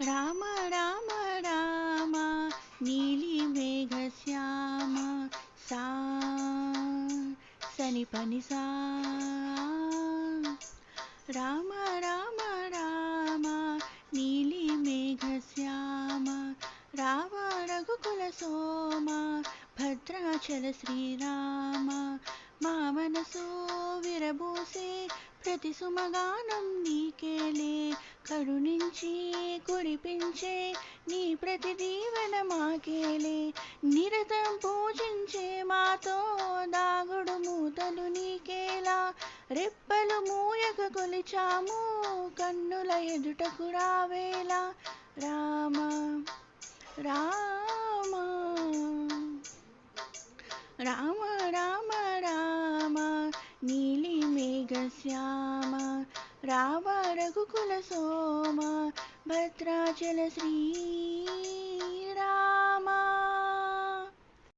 రామ రామ రామ నీలి మేఘ శ్యామ సా సని పని సా రామ రామ రామ నీలి మేఘ శ్యామ రావ రఘుకుల సోమ భద్రాచల శ్రీరామ మా మనసు విరబూసే ప్రతి సుమగానం నీకేలే కరుణించి కురిపించే నీ ప్రతి దీవెన మాకేలే నిరతం పూజించే మాతో దాగుడు మూతలు నీకేలా రెప్పలు మూయక కొలిచాము కన్నుల ఎదుటకు రావేలా రామ రామ రామ రామ రామ నీలి మేఘ శ్యామ రావ రఘుకుల సోమ భద్రాచల శ్రీ